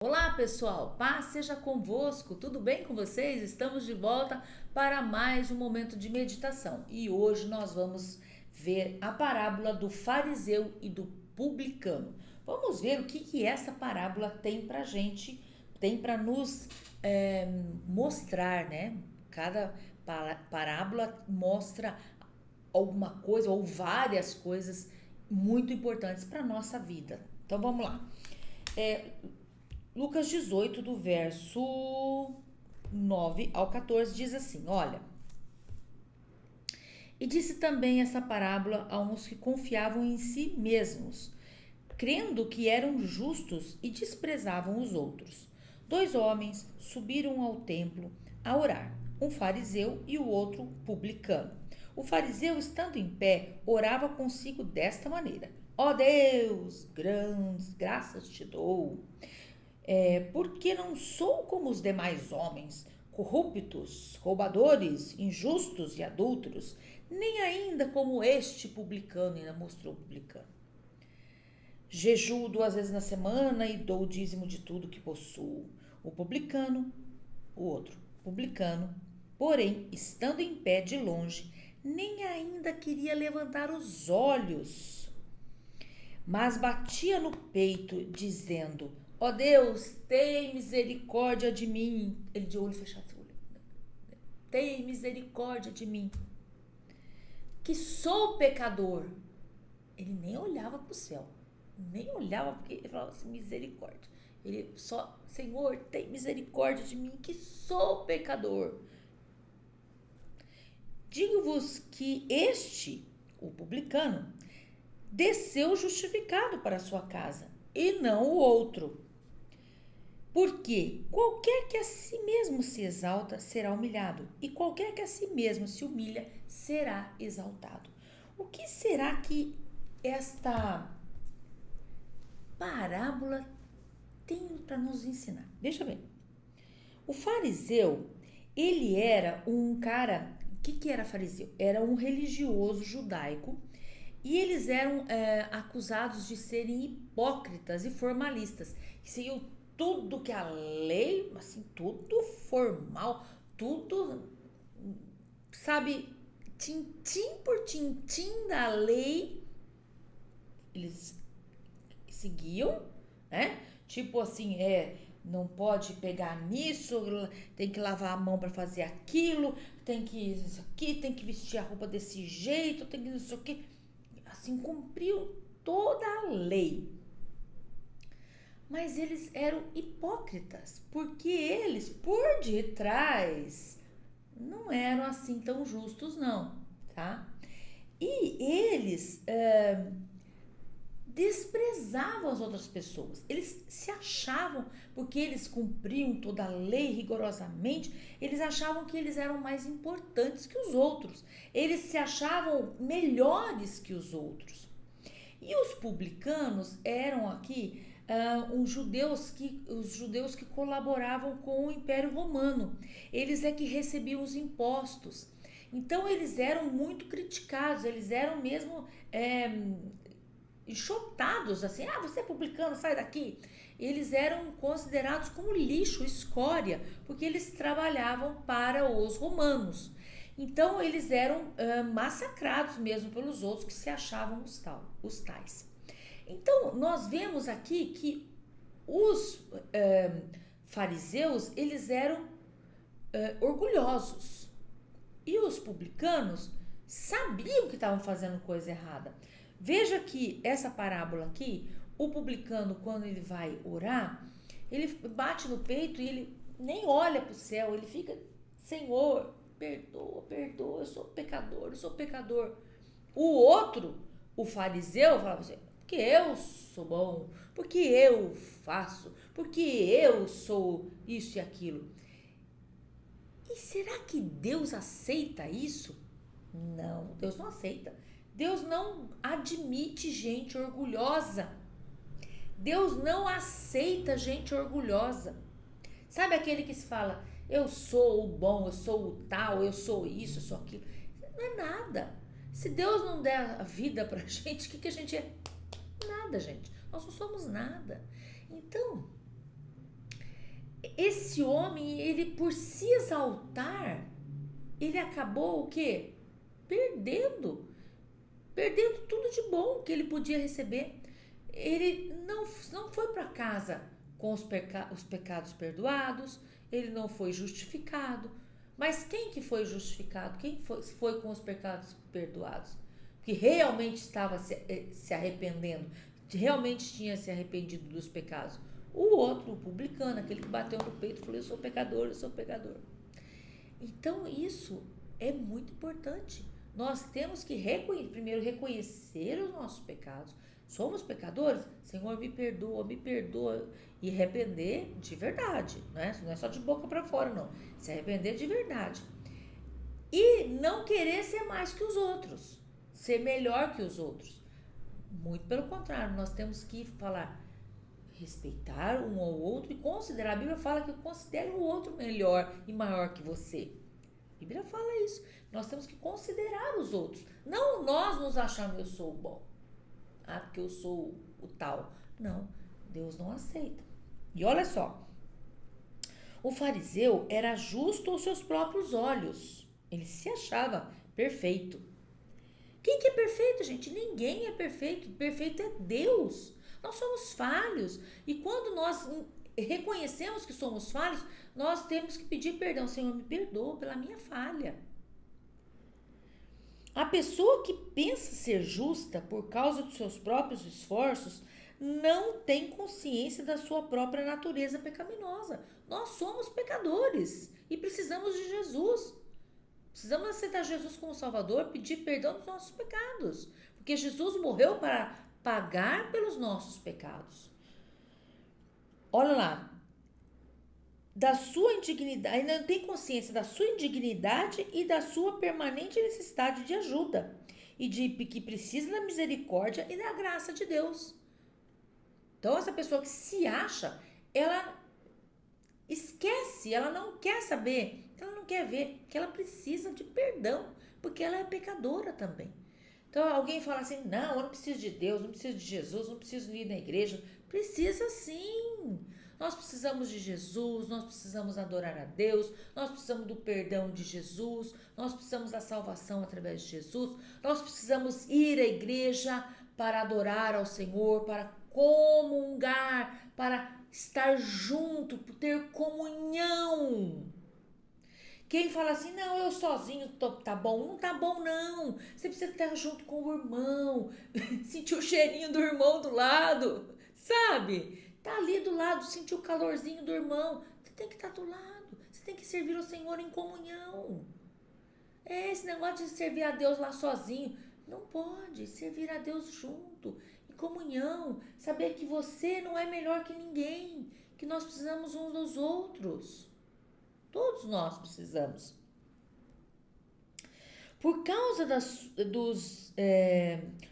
Olá pessoal, paz seja convosco, tudo bem com vocês? Estamos de volta para mais um momento de meditação e hoje nós vamos ver a parábola do fariseu e do publicano. Vamos ver o que essa parábola tem para gente, tem para nos mostrar, né? Cada parábola mostra alguma coisa ou várias coisas muito importantes para a nossa vida. Então vamos lá. É, Lucas 18, do verso 9 ao 14, diz assim: Olha, e disse também essa parábola a uns que confiavam em si mesmos, crendo que eram justos e desprezavam os outros. Dois homens subiram ao templo a orar, um fariseu e o outro publicano. O fariseu, estando em pé, orava consigo desta maneira: Ó Deus, grandes graças te dou, porque não sou como os demais homens, corruptos, roubadores, injustos e adúlteros, nem ainda como este publicano, ainda mostrou o publicano. Jejuo 2 vezes na semana e dou o dízimo de tudo que possuo. O publicano, o outro publicano, porém, estando em pé de longe, nem ainda queria levantar os olhos, mas batia no peito, dizendo: Ó Deus, tem misericórdia de mim. Ele de olho fechado, tem misericórdia de mim, que sou pecador. Ele nem olhava para o céu, nem olhava, porque ele falava assim: misericórdia. Ele só: Senhor, tem misericórdia de mim, que sou pecador. Digo-vos que este, o publicano, desceu justificado para a sua casa, e não o outro. Porque qualquer que a si mesmo se exalta será humilhado, e qualquer que a si mesmo se humilha será exaltado. O que será que esta parábola tem para nos ensinar? Veja bem, o fariseu, ele era um cara. O que era fariseu? Era um religioso judaico e eles eram acusados de serem hipócritas e formalistas, que seguiam tudo que a lei, assim, tudo formal, tudo, sabe, tintim por tintim da lei, eles seguiam, né? Tipo assim, não pode pegar nisso, tem que lavar a mão para fazer aquilo, tem que isso aqui, tem que vestir a roupa desse jeito, tem que isso aqui. Assim, cumpriam toda a lei. Mas eles eram hipócritas, porque eles, por detrás, não eram assim tão justos, não, tá? E eles desprezavam as outras pessoas. Eles se achavam, porque eles cumpriam toda a lei rigorosamente, eles achavam que eles eram mais importantes que os outros. Eles se achavam melhores que os outros. E os publicanos eram aqui os judeus que colaboravam com o Império Romano. Eles é que recebiam os impostos. Então eles eram muito criticados, eles eram mesmo enxotados, assim: você é publicano, sai daqui. Eles eram considerados como lixo, escória, porque eles trabalhavam para os romanos. Então eles eram massacrados mesmo pelos outros que se achavam os tais. Então nós vemos aqui que os fariseus, eles eram orgulhosos, e os publicanos sabiam que estavam fazendo coisa errada. Veja que essa parábola aqui, o publicano, quando ele vai orar, ele bate no peito e ele nem olha para o céu, ele fica: Senhor, perdoa, perdoa, eu sou pecador, eu sou pecador. O outro, o fariseu, falava assim: porque eu sou bom, porque eu faço, porque eu sou isso e aquilo. E será que Deus aceita isso? Não, Deus não aceita. Deus não admite gente orgulhosa. Deus não aceita gente orgulhosa. Sabe aquele que se fala: eu sou o bom, eu sou o tal, eu sou isso, eu sou aquilo. Não é nada. Se Deus não der a vida pra gente, o que a gente é? Nada, gente. Nós não somos nada. Então, esse homem, ele por se exaltar, ele acabou o quê? Perdendo tudo de bom que ele podia receber. Ele não foi para casa com os pecados perdoados, ele não foi justificado. Mas quem que foi justificado? Quem foi com os pecados perdoados? Que realmente estava se arrependendo, realmente tinha se arrependido dos pecados. O outro, o publicano, aquele que bateu no peito e falou: eu sou pecador, eu sou pecador. Então isso é muito importante. Nós temos que primeiro reconhecer os nossos pecados. Somos pecadores? Senhor, me perdoa. E arrepender de verdade, né? Não é só de boca para fora, não. Se arrepender de verdade. E não querer ser mais que os outros, ser melhor que os outros. Muito pelo contrário, nós temos que falar, respeitar um ao outro e considerar. A Bíblia fala que considere o outro melhor e maior que você. A Bíblia fala isso. Nós temos que considerar os outros. Não nós nos acharmos, eu sou o bom. Ah, porque eu sou o tal. Não, Deus não aceita. E olha só, o fariseu era justo aos seus próprios olhos. Ele se achava perfeito. Quem que é perfeito, gente? Ninguém é perfeito. Perfeito é Deus. Nós somos falhos. E quando nós reconhecemos que somos falhos, nós temos que pedir perdão. Senhor, me perdoa pela minha falha. A pessoa que pensa ser justa por causa dos seus próprios esforços não tem consciência da sua própria natureza pecaminosa. Nós somos pecadores e precisamos de Jesus. Precisamos aceitar Jesus como Salvador, pedir perdão dos nossos pecados, porque Jesus morreu para pagar pelos nossos pecados. Olha lá, da sua indignidade, ainda não tem consciência da sua indignidade e da sua permanente necessidade de ajuda e de que precisa da misericórdia e da graça de Deus. Então essa pessoa que se acha, ela esquece, ela não quer saber, ela não quer ver que ela precisa de perdão, porque ela é pecadora também. Então alguém fala assim, não, eu não preciso de Deus, não preciso de Jesus, não preciso ir na igreja. Precisa sim. Nós precisamos de Jesus, nós precisamos adorar a Deus, nós precisamos do perdão de Jesus, nós precisamos da salvação através de Jesus, nós precisamos ir à igreja para adorar ao Senhor, para comungar, para estar junto, ter comunhão. Quem fala assim, não, eu sozinho tá bom, não tá bom não, você precisa estar junto com o irmão, sentir o cheirinho do irmão do lado, sabe? Tá ali do lado, sentir o calorzinho do irmão, você tem que estar do lado, você tem que servir ao Senhor em comunhão. Esse negócio de servir a Deus lá sozinho, não pode, servir a Deus junto, em comunhão, saber que você não é melhor que ninguém, que nós precisamos uns dos outros. Todos nós precisamos. Por causa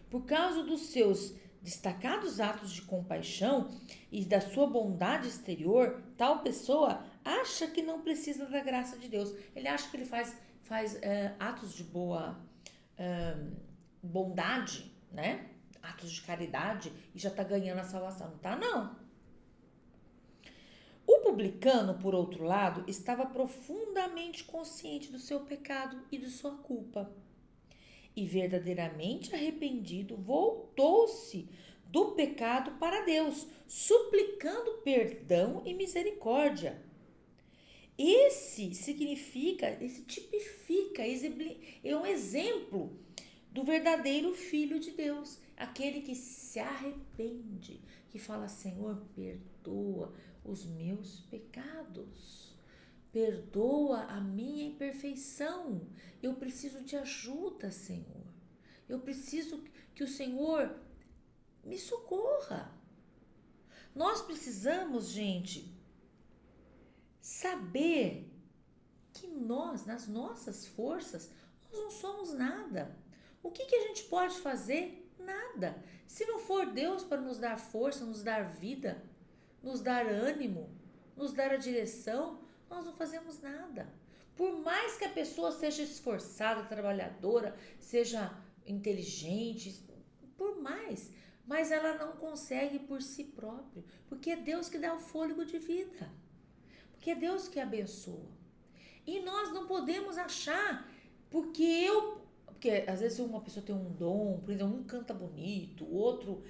por causa dos seus destacados atos de compaixão e da sua bondade exterior, tal pessoa acha que não precisa da graça de Deus. Ele acha que ele faz atos de boa bondade, né? Atos de caridade e já está ganhando a salvação. Não tá, não. O publicano, por outro lado, estava profundamente consciente do seu pecado e de sua culpa. E verdadeiramente arrependido, voltou-se do pecado para Deus, suplicando perdão e misericórdia. Esse tipifica, é um exemplo do verdadeiro Filho de Deus, aquele que se arrepende, que fala, Senhor, perdoa os meus pecados, perdoa a minha imperfeição, eu preciso de ajuda, Senhor, eu preciso que o Senhor me socorra. Nós precisamos, gente, saber que nós, nas nossas forças, nós não somos nada. O que a gente pode fazer? Nada. Se não for Deus para nos dar força, nos dar vida, nos dar ânimo, nos dar a direção, nós não fazemos nada. Por mais que a pessoa seja esforçada, trabalhadora, seja inteligente, por mais, mas ela não consegue por si própria, porque é Deus que dá o fôlego de vida. Porque porque é Deus que abençoa. E nós não podemos achar, porque às vezes uma pessoa tem um dom, por exemplo, um canta bonito, o outro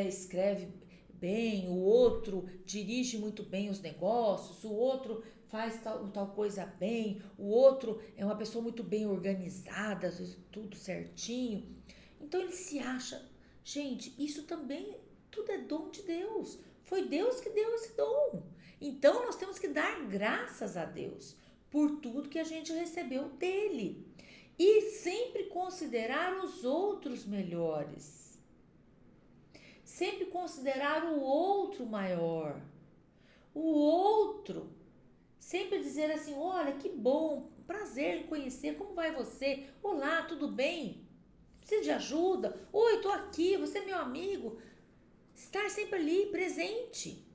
escreve bem, o outro dirige muito bem os negócios, o outro faz tal coisa bem, o outro é uma pessoa muito bem organizada, tudo certinho. Então ele se acha, gente, isso também, tudo é dom de Deus. Foi Deus que deu esse dom. Então nós temos que dar graças a Deus por tudo que a gente recebeu dele. E sempre considerar os outros melhores. Sempre considerar o outro maior. O outro. Sempre dizer assim, olha, que bom, prazer em conhecer, como vai você? Olá, tudo bem? Precisa de ajuda? Oi, tô aqui, você é meu amigo. Estar sempre ali, presente.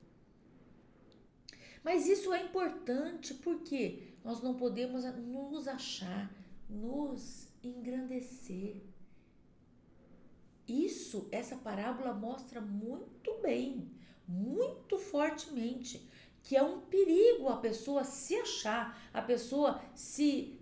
Mas isso é importante porque nós não podemos nos achar, nos engrandecer. Essa parábola mostra muito bem, muito fortemente, que é um perigo a pessoa se achar, a pessoa se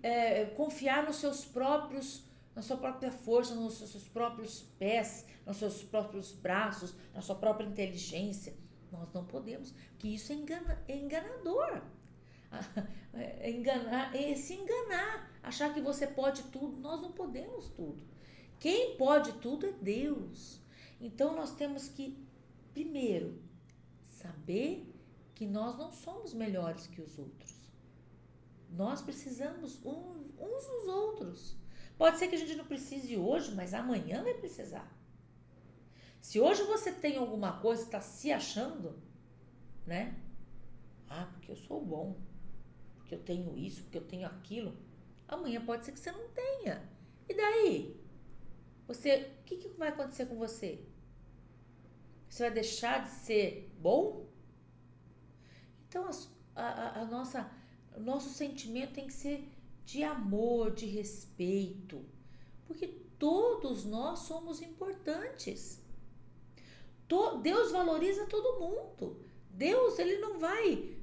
confiar nos seus próprios, na sua própria força, nos seus próprios pés, nos seus próprios braços, na sua própria inteligência. Nós não podemos, porque isso é enganador. Se enganar, achar que você pode tudo. Nós não podemos tudo. Quem pode tudo é Deus. Então nós temos que, primeiro, saber que nós não somos melhores que os outros. Nós precisamos uns dos outros. Pode ser que a gente não precise hoje, mas amanhã vai precisar. Se hoje você tem alguma coisa, está se achando, né? Porque eu sou bom, porque eu tenho isso, porque eu tenho aquilo. Amanhã pode ser que você não tenha. E daí? O que vai acontecer com você? Você vai deixar de ser bom? Então, o nosso sentimento tem que ser de amor, de respeito, porque todos nós somos importantes. Deus valoriza todo mundo. Deus, ele não vai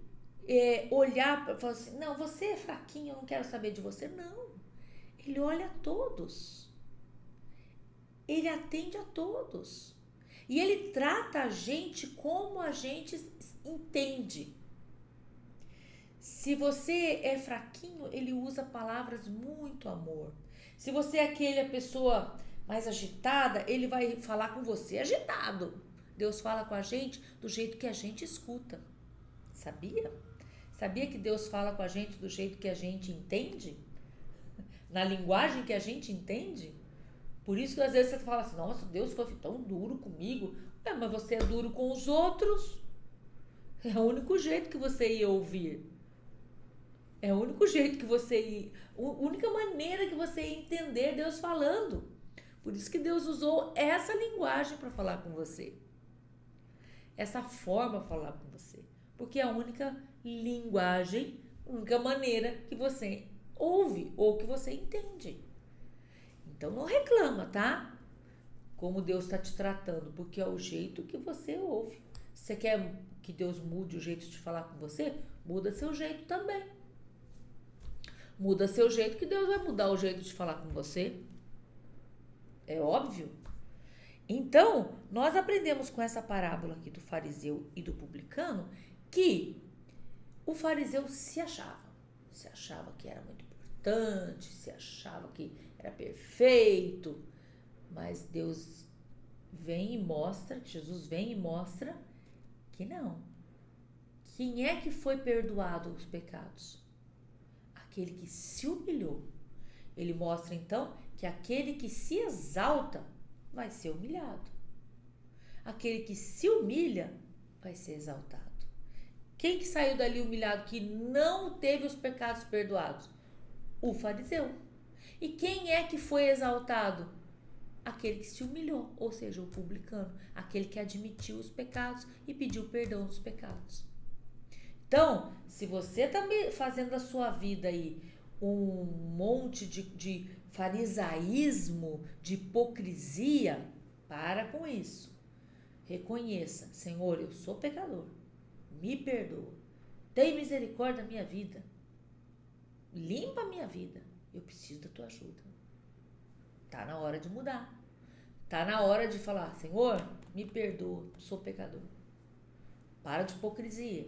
olhar para falar assim, não, você é fraquinho, eu não quero saber de você. Não. Ele olha a todos. Ele atende a todos. E ele trata a gente como a gente entende. Se você é fraquinho, ele usa palavras muito amor. Se você é aquela pessoa mais agitada, ele vai falar com você agitado. Deus fala com a gente do jeito que a gente escuta. Sabia? Sabia que Deus fala com a gente do jeito que a gente entende? Na linguagem que a gente entende? Por isso que às vezes você fala assim, nossa, Deus foi tão duro comigo. Mas você é duro com os outros. É o único jeito que você ia ouvir. É o único jeito que você ia... A única maneira que você ia entender Deus falando. Por isso que Deus usou essa linguagem para falar com você. Essa forma de falar com você. Porque é a única linguagem, a única maneira que você ouve ou que você entende. Então não reclama, tá? Como Deus está te tratando, porque é o jeito que você ouve. Se você quer que Deus mude o jeito de falar com você, muda seu jeito também. Muda seu jeito que Deus vai mudar o jeito de falar com você. É óbvio. Então, nós aprendemos com essa parábola aqui do fariseu e do publicano que o fariseu se achava que era muito importante, se achava que era perfeito, mas Deus vem e mostra, Jesus vem e mostra que não. Quem é que foi perdoado os pecados? Aquele que se humilhou. Ele mostra então que aquele que se exalta vai ser humilhado. Aquele que se humilha vai ser exaltado. Quem que saiu dali humilhado, que não teve os pecados perdoados? O fariseu. E quem é que foi exaltado? Aquele que se humilhou, ou seja, o publicano, aquele que admitiu os pecados e pediu perdão dos pecados. Então, se você está fazendo da sua vida aí um monte de farisaísmo, de hipocrisia, para com isso. Reconheça, Senhor, eu sou pecador, me perdoa. Tem misericórdia da minha vida. Limpa a minha vida. Eu preciso da tua ajuda. Tá na hora de mudar. Tá na hora de falar, Senhor, me perdoa, sou pecador. Para de hipocrisia.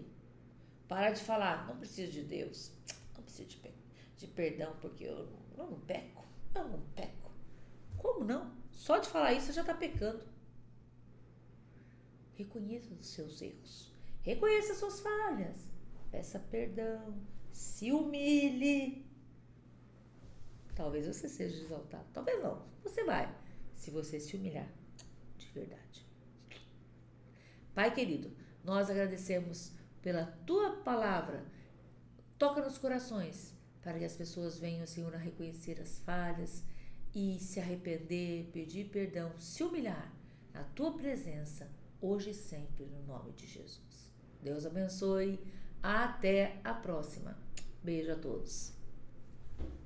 Para de falar, não preciso de Deus. Não preciso de perdão porque eu não peco. Eu não peco. Como não? Só de falar isso você já está pecando. Reconheça os seus erros. Reconheça as suas falhas. Peça perdão. Se humilhe. Talvez você seja exaltado. Talvez não. Você vai. Se você se humilhar. De verdade. Pai querido, nós agradecemos pela tua palavra. Toca nos corações para que as pessoas venham, Senhor, a reconhecer as falhas e se arrepender, pedir perdão, se humilhar na tua presença, hoje e sempre, no nome de Jesus. Deus abençoe. Até a próxima. Beijo a todos.